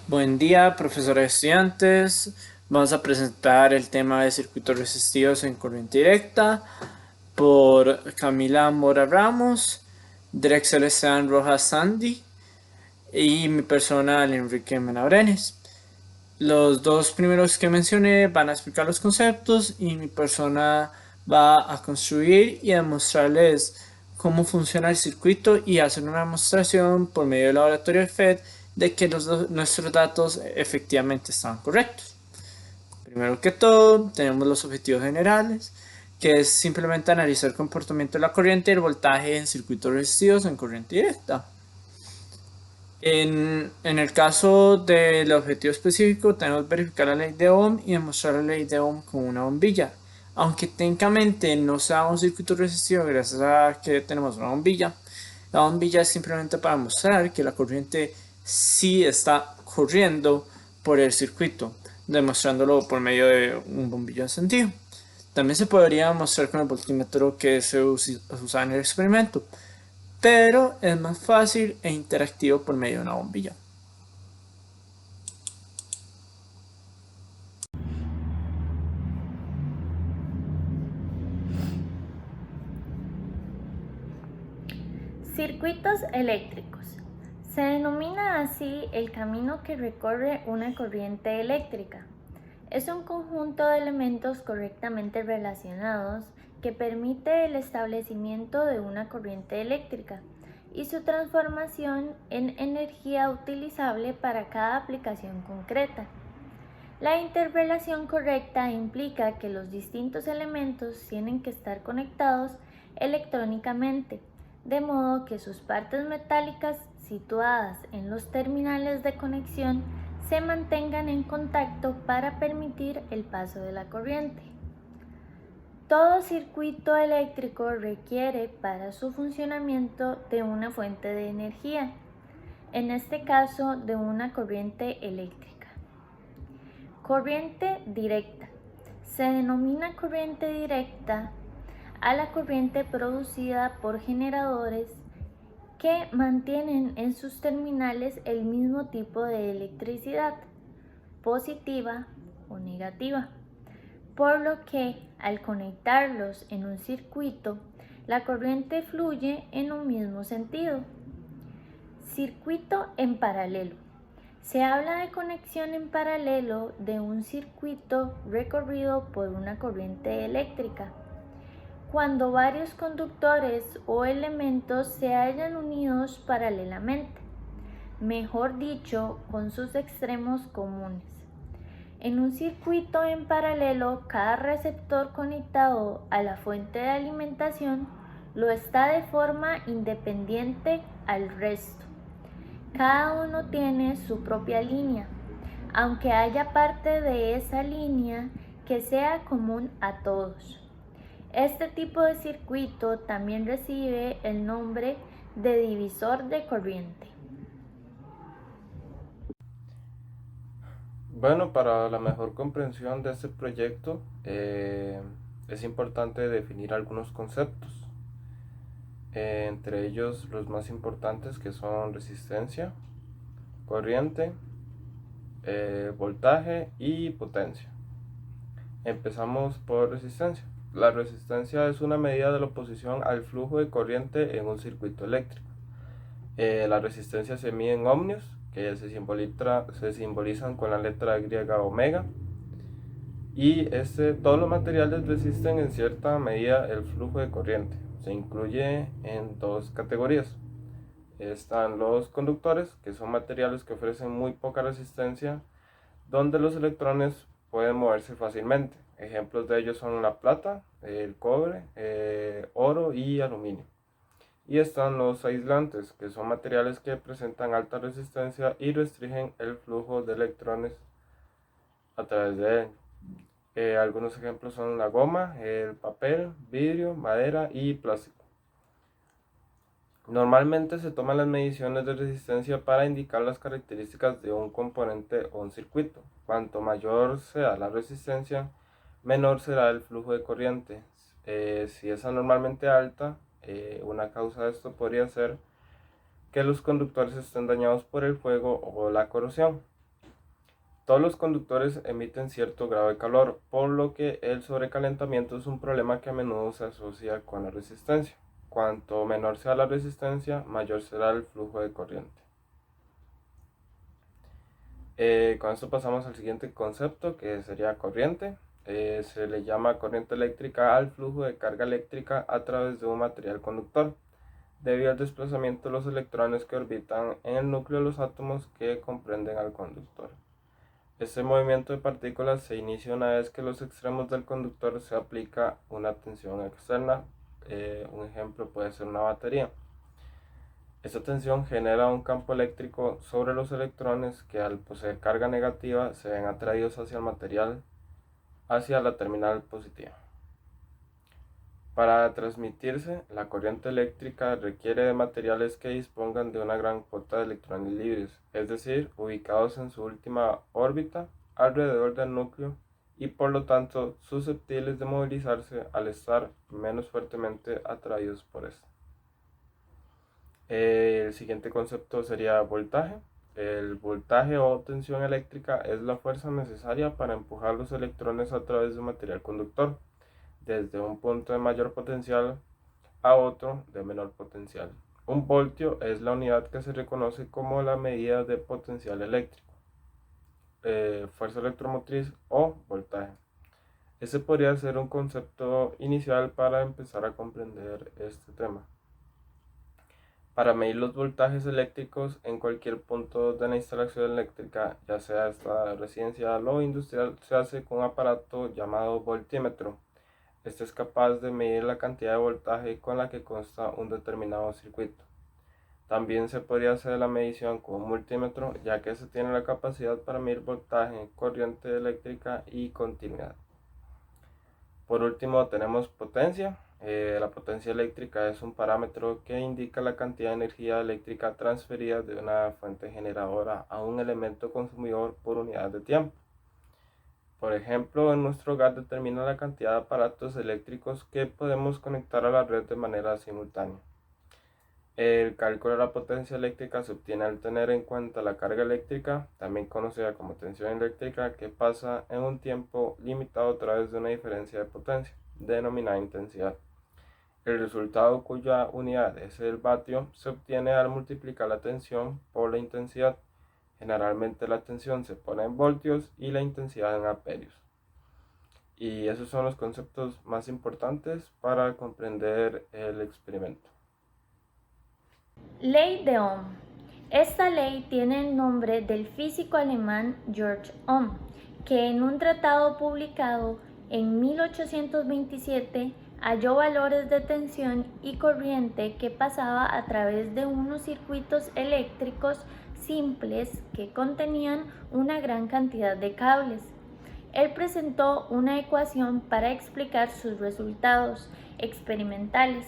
Buen día, profesores estudiantes. Vamos a presentar el tema de circuitos resistivos en corriente directa por Camila Mora Ramos, Drexel Esteban Rojas Sandy y mi persona, Enrique Menabrenes. Los dos primeros que mencioné van a explicar los conceptos y mi persona va a construir y a demostrarles cómo funciona el circuito y hacer una demostración por medio del laboratorio de FED de que nuestros datos efectivamente están correctos. Primero que todo, tenemos los objetivos generales, que es simplemente analizar el comportamiento de la corriente y el voltaje en circuitos resistivos en corriente directa. En el caso del objetivo específico, tenemos que verificar la ley de Ohm y demostrar la ley de Ohm con una bombilla. Aunque técnicamente no sea un circuito resistivo gracias a que tenemos una bombilla, la bombilla es simplemente para mostrar que la corriente sí está corriendo por el circuito, demostrándolo por medio de un bombillo encendido. También se podría mostrar con el voltímetro que se usa en el experimento, pero es más fácil e interactivo por medio de una bombilla. Circuitos eléctricos. Se denomina así el camino que recorre una corriente eléctrica. Es un conjunto de elementos correctamente relacionados que permite el establecimiento de una corriente eléctrica y su transformación en energía utilizable para cada aplicación concreta. La interrelación correcta implica que los distintos elementos tienen que estar conectados electrónicamente, de modo que sus partes metálicas situadas en los terminales de conexión se mantengan en contacto para permitir el paso de la corriente. Todo circuito eléctrico requiere para su funcionamiento de una fuente de energía, en este caso de una corriente eléctrica. Corriente directa. Se denomina corriente directa a la corriente producida por generadores que mantienen en sus terminales el mismo tipo de electricidad, positiva o negativa, por lo que al conectarlos en un circuito, la corriente fluye en un mismo sentido. Circuito en paralelo. Se habla de conexión en paralelo de un circuito recorrido por una corriente eléctrica, cuando varios conductores o elementos se hallan unidos paralelamente, mejor dicho, con sus extremos comunes. En un circuito en paralelo, cada receptor conectado a la fuente de alimentación lo está de forma independiente al resto. Cada uno tiene su propia línea, aunque haya parte de esa línea que sea común a todos. Este tipo de circuito también recibe el nombre de divisor de corriente. Bueno, para la mejor comprensión de este proyecto es importante definir algunos conceptos, entre ellos los más importantes que son resistencia, corriente, voltaje y potencia. Empezamos por resistencia. La resistencia es una medida de la oposición al flujo de corriente en un circuito eléctrico. La resistencia se mide en ohmios, que se simbolizan con la letra griega omega. Y todos los materiales resisten en cierta medida el flujo de corriente. Se incluye en dos categorías. Están los conductores, que son materiales que ofrecen muy poca resistencia, donde los electrones pueden moverse fácilmente. Ejemplos de ellos son la plata, el cobre, oro y aluminio. Y están los aislantes, que son materiales que presentan alta resistencia y restringen el flujo de electrones a través de él. Algunos ejemplos son la goma, el papel, vidrio, madera y plástico. Normalmente se toman las mediciones de resistencia para indicar las características de un componente o un circuito. Cuanto mayor sea la resistencia, menor será el flujo de corriente. Si es anormalmente alta, una causa de esto podría ser que los conductores estén dañados por el fuego o la corrosión. Todos los conductores emiten cierto grado de calor, por lo que el sobrecalentamiento es un problema que a menudo se asocia con la resistencia. Cuanto menor sea la resistencia, mayor será el flujo de corriente. Con esto pasamos al siguiente concepto, que sería corriente. Se le llama corriente eléctrica al flujo de carga eléctrica a través de un material conductor, debido al desplazamiento de los electrones que orbitan en el núcleo de los átomos que comprenden al conductor. Este movimiento de partículas se inicia una vez que en los extremos del conductor se aplica una tensión externa. Un ejemplo puede ser una batería. Esta tensión genera un campo eléctrico sobre los electrones que, al poseer carga negativa, se ven atraídos hacia el material, hacia la terminal positiva. Para transmitirse, la corriente eléctrica requiere de materiales que dispongan de una gran cuota de electrones libres, es decir, ubicados en su última órbita alrededor del núcleo y por lo tanto susceptibles de movilizarse al estar menos fuertemente atraídos por esto. El siguiente concepto sería voltaje. El voltaje o tensión eléctrica es la fuerza necesaria para empujar los electrones a través de un material conductor, desde un punto de mayor potencial a otro de menor potencial. Un voltio es la unidad que se reconoce como la medida de potencial eléctrico, fuerza electromotriz o voltaje. Ese podría ser un concepto inicial para empezar a comprender este tema. Para medir los voltajes eléctricos en cualquier punto de la instalación eléctrica, ya sea esta residencial o industrial, se hace con un aparato llamado voltímetro. Este es capaz de medir la cantidad de voltaje con la que consta un determinado circuito. También se podría hacer la medición con un multímetro, ya que se tiene la capacidad para medir voltaje, corriente eléctrica y continuidad. Por último tenemos potencia. La potencia eléctrica es un parámetro que indica la cantidad de energía eléctrica transferida de una fuente generadora a un elemento consumidor por unidad de tiempo. Por ejemplo, en nuestro hogar determina la cantidad de aparatos eléctricos que podemos conectar a la red de manera simultánea. El cálculo de la potencia eléctrica se obtiene al tener en cuenta la carga eléctrica, también conocida como tensión eléctrica, que pasa en un tiempo limitado a través de una diferencia de potencia, denominada intensidad. El resultado, cuya unidad es el vatio, se obtiene al multiplicar la tensión por la intensidad. Generalmente la tensión se pone en voltios y la intensidad en amperios. Y esos son los conceptos más importantes para comprender el experimento. Ley de Ohm. Esta ley tiene el nombre del físico alemán Georg Ohm, que en un tratado publicado en 1827 halló valores de tensión y corriente que pasaba a través de unos circuitos eléctricos simples que contenían una gran cantidad de cables. Él presentó una ecuación para explicar sus resultados experimentales.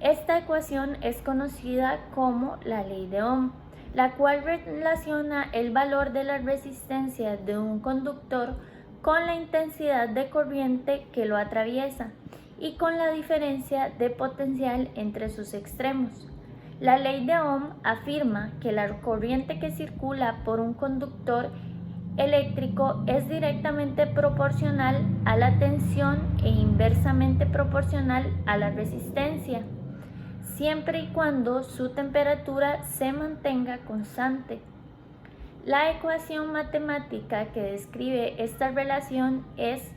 Esta ecuación es conocida como la ley de Ohm, la cual relaciona el valor de la resistencia de un conductor con la intensidad de corriente que lo atraviesa y con la diferencia de potencial entre sus extremos. La ley de Ohm afirma que la corriente que circula por un conductor eléctrico es directamente proporcional a la tensión e inversamente proporcional a la resistencia, siempre y cuando su temperatura se mantenga constante. La ecuación matemática que describe esta relación es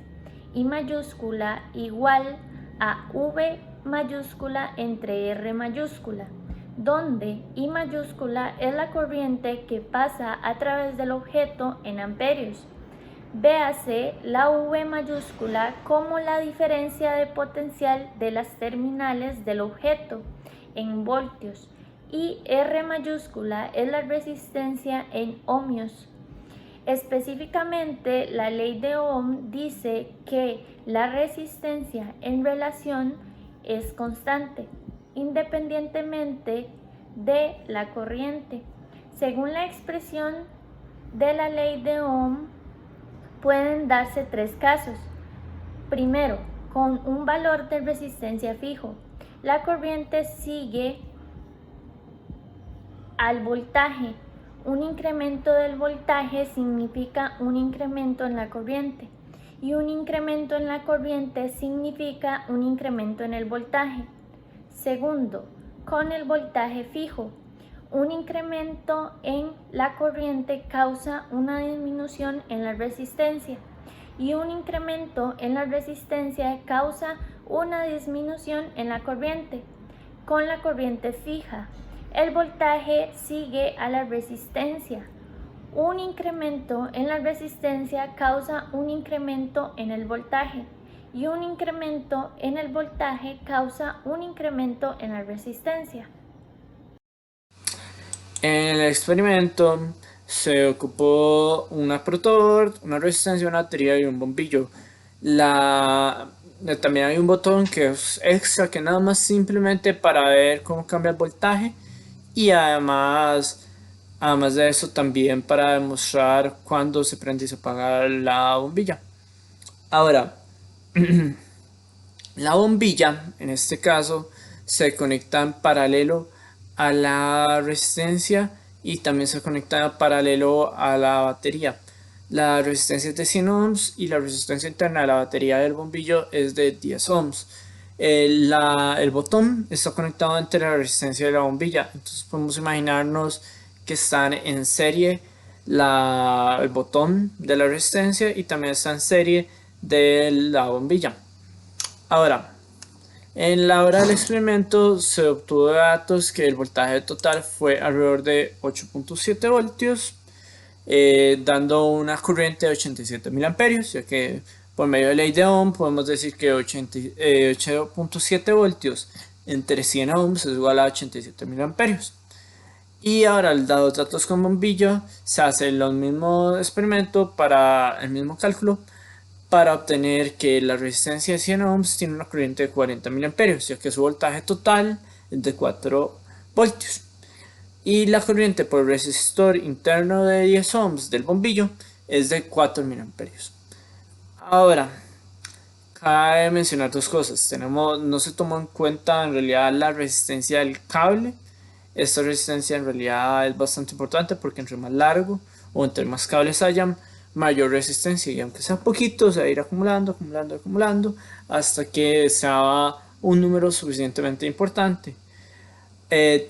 I mayúscula igual a V mayúscula entre R mayúscula, donde I mayúscula es la corriente que pasa a través del objeto en amperios. Véase la V mayúscula como la diferencia de potencial de las terminales del objeto en voltios y R mayúscula es la resistencia en ohmios. Específicamente, la ley de Ohm dice que la resistencia en relación es constante, independientemente de la corriente. Según la expresión de la ley de Ohm, pueden darse tres casos. Primero, con un valor de resistencia fijo, la corriente sigue al voltaje Un incremento del voltaje significa un incremento en la corriente y un incremento en la corriente significa un incremento en el voltaje. Segundo, con el voltaje fijo, un incremento en la corriente causa una disminución en la resistencia y un incremento en la resistencia causa una disminución en la corriente. Con la corriente fija, el voltaje sigue a la resistencia. Un incremento en la resistencia causa un incremento en el voltaje y un incremento en el voltaje causa un incremento en la resistencia. En el experimento se ocupó una protor, una resistencia, una batería y un bombillo. También hay un botón que es extra, que nada más simplemente para ver cómo cambia el voltaje, y además de eso también para demostrar cuándo se prende y se apaga la bombilla. Ahora, la bombilla en este caso se conecta en paralelo a la resistencia y también se conecta en paralelo a la batería. La resistencia es de 100 ohms y la resistencia interna de la batería del bombillo es de 10 ohms. El botón está conectado entre la resistencia y la bombilla, entonces podemos imaginarnos que están en serie el botón de la resistencia y también está en serie de la bombilla. Ahora, en la hora del experimento se obtuvo datos que el voltaje total fue alrededor de 8.7 voltios, dando una corriente de 87 mil amperios, ya que por medio de ley de Ohm podemos decir que 8.7 voltios entre 100 ohms es igual a 87 mil amperios. Y ahora, al dar los datos con bombillo, se hace el mismo experimento para el mismo cálculo para obtener que la resistencia de 100 ohms tiene una corriente de 40 mil amperios, ya que su voltaje total es de 4 voltios. Y la corriente por el resistor interno de 10 ohms del bombillo es de 4 mil amperios. Ahora, cabe mencionar dos cosas. No se tomó en cuenta en realidad la resistencia del cable. Esta resistencia en realidad es bastante importante porque entre más largo o entre más cables hayan, mayor resistencia, y aunque sea poquito se va a ir acumulando hasta que sea un número suficientemente importante.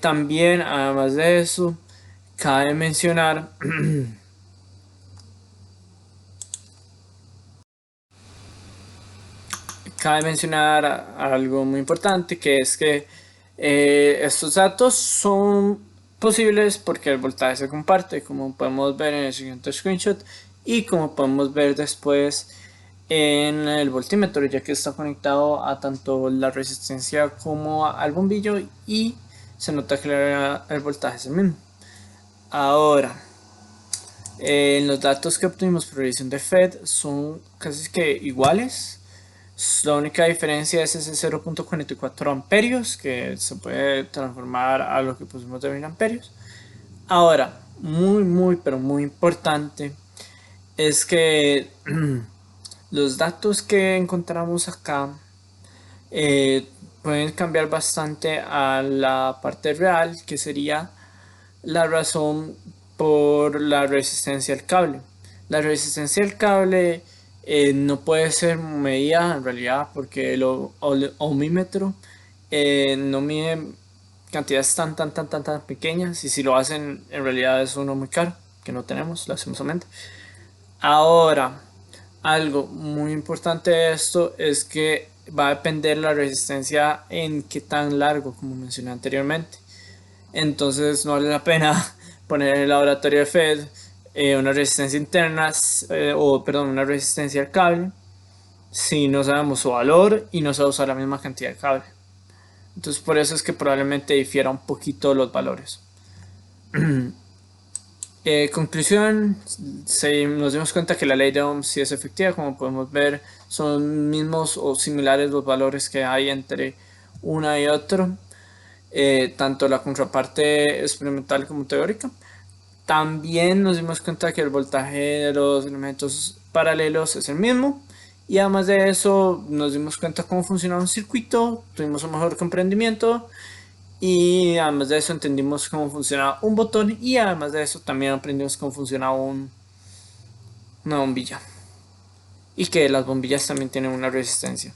También, además de eso, cabe mencionar algo muy importante, que es que estos datos son posibles porque el voltaje se comparte, como podemos ver en el siguiente screenshot y como podemos ver después en el voltímetro, ya que está conectado a tanto la resistencia como al bombillo y se nota que el voltaje es el mismo. Ahora, los datos que obtuvimos por revisión de FED son casi que iguales. La única diferencia es ese 0.44 amperios, que se puede transformar a lo que pusimos de 1000 amperios. Ahora, pero muy importante es que los datos que encontramos acá pueden cambiar bastante a la parte real, que sería la razón por la resistencia del cable. La resistencia del cable no puede ser medida en realidad porque el ohmímetro no mide cantidades tan pequeñas, y si lo hacen en realidad es uno muy caro que no tenemos lastimosamente. Ahora, algo muy importante de esto es que va a depender la resistencia en qué tan largo, como mencioné anteriormente. Entonces no vale la pena poner en el laboratorio de FED una resistencia interna una resistencia al cable si no sabemos su valor y no se va a usar la misma cantidad de cable. Entonces por eso es que probablemente difiera un poquito los valores. Conclusión, nos dimos cuenta que la ley de Ohm sí es efectiva. Como podemos ver, son mismos o similares los valores que hay entre una y otro, tanto la contraparte experimental como teórica. También nos dimos cuenta que el voltaje de los elementos paralelos es el mismo, y además de eso nos dimos cuenta cómo funciona un circuito, tuvimos un mejor comprendimiento Y además de eso entendimos cómo funcionaba un botón y además de eso también aprendimos cómo funcionaba una bombilla. Y que las bombillas también tienen una resistencia.